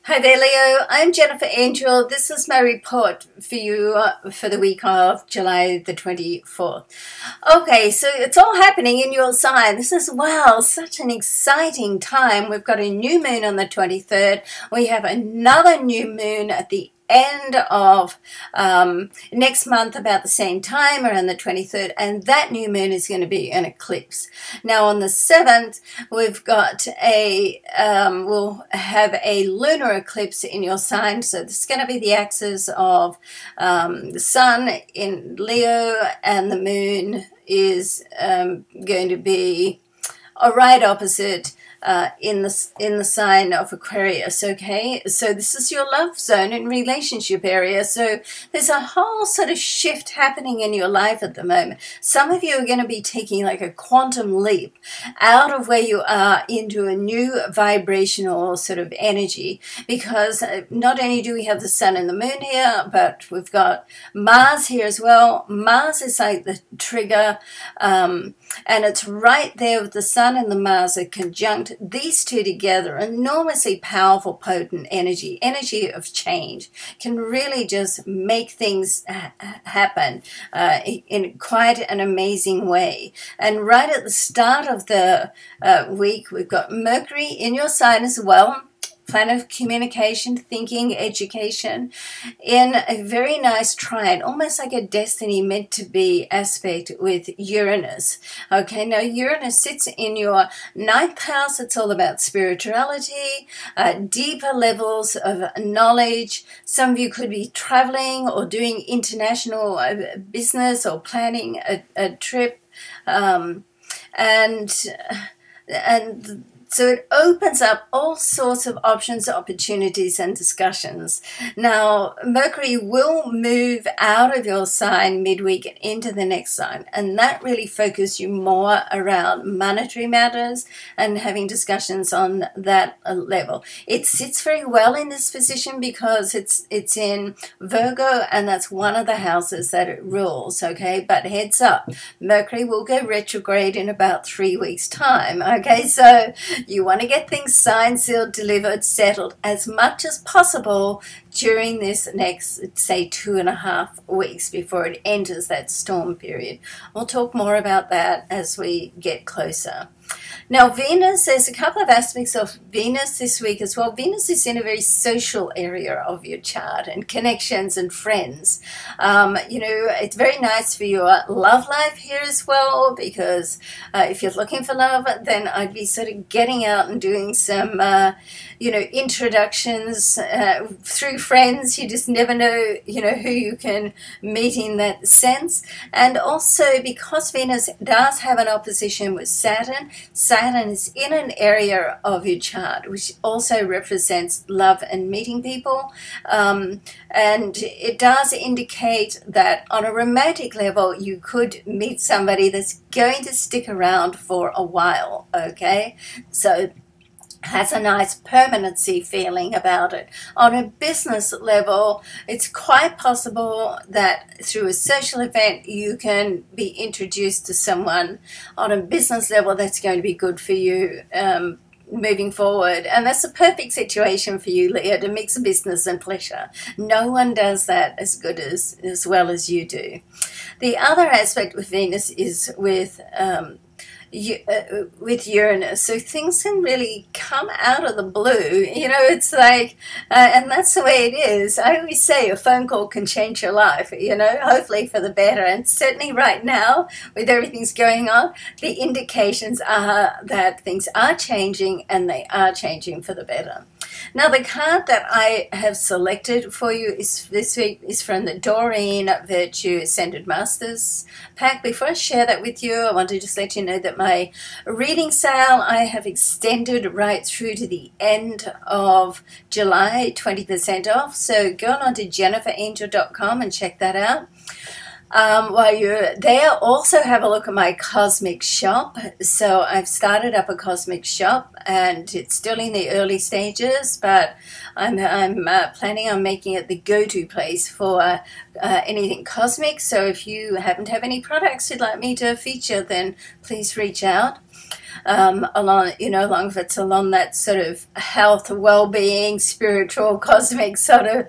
Hi there, Leo. I'm Jennifer Angel. This is my report for you for the week of July the 24th. Okay, so it's all happening in your sign. This is, wow, such an exciting time. We've got a new moon on the 23rd. We have another new moon at the end of next month about the same time, around the 23rd, and that new moon is going to be an eclipse. Now on the 7th, we've got we'll have a lunar eclipse in your sign, so this is going to be the axis of the sun in Leo, and the moon is going to be right opposite in the sign of Aquarius. Okay, so this is your love zone and relationship area. So there's a whole sort of shift happening in your life at the moment. Some of you are going to be taking like a quantum leap out of where you are into a new vibrational sort of energy, because not only do we have the sun and the moon here, but we've got Mars here as well. Mars is like the trigger, and it's right there with the sun and the Mars are conjunct. These two together, enormously powerful, potent energy of change, can really just make things happen in quite an amazing way. And right at the start of the week, we've got Mercury in your sign as well, planet of communication, thinking, education, in a very nice trine, almost like a destiny meant to be aspect with Uranus. Okay, now Uranus sits in your 9th house. It's all about spirituality, deeper levels of knowledge. Some of you could be traveling or doing international business or planning a trip, and so it opens up all sorts of options, opportunities, and discussions. Now, Mercury will move out of your sign midweek and into the next sign, and that really focuses you more around monetary matters and having discussions on that level. It sits very well in this position because it's in Virgo, and that's one of the houses that it rules, okay? But heads up, Mercury will go retrograde in about 3 weeks' time, okay? So you want to get things signed, sealed, delivered, settled as much as possible during this next, say, 2.5 weeks before it enters that storm period. We'll talk more about that as we get closer. Now, Venus, there's a couple of aspects of Venus this week as well. Venus is in a very social area of your chart and connections and friends. It's very nice for your love life here as well, because if you're looking for love, then I'd be sort of getting out and doing some, introductions through friends. You just never know, who you can meet in that sense. And also because Venus does have an opposition with Saturn, Saturn is in an area of your chart which also represents love and meeting people, and it does indicate that on a romantic level you could meet somebody that's going to stick around for a while, okay? So has a nice permanency feeling about it. On a business level, it's quite possible that through a social event you can be introduced to someone on a business level that's going to be good for you moving forward. And that's a perfect situation for you, Leo, to mix business and pleasure. No one does that as well as you do. The other aspect with Venus is with Uranus, so things can really come out of the blue. It's like, and that's the way it is. I always say a phone call can change your life, hopefully for the better. And certainly right now, with everything's going on, the indications are that things are changing, and they are changing for the better. Now, the card that I have selected for you this week is from the Doreen Virtue Ascended Masters pack. Before I share that with you, I want to just let you know that my reading sale I have extended right through to the end of July, 20% off. So go on to jenniferangel.com and check that out. While you're there, also have a look at my cosmic shop. So I've started up a cosmic shop, and it's still in the early stages, but I'm planning on making it the go-to place for anything cosmic. So if you happen to have any products you'd like me to feature, then please reach out. along, along if it's along that sort of health, well-being, spiritual, cosmic sort of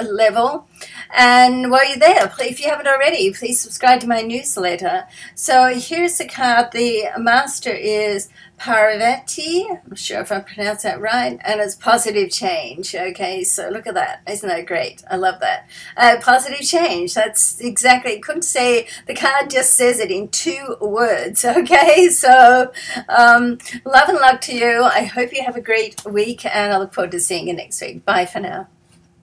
level. And while you're there, if you haven't already, please subscribe to my newsletter. So here's the card. The master is Parvati. I'm not sure if I pronounced that right. And it's positive change. Okay, so look at that. Isn't that great? I love that. Positive change. That's exactly, couldn't say, the card just says it in 2 words. Okay, so love and luck to you. I hope you have a great week, and I look forward to seeing you next week. Bye for now.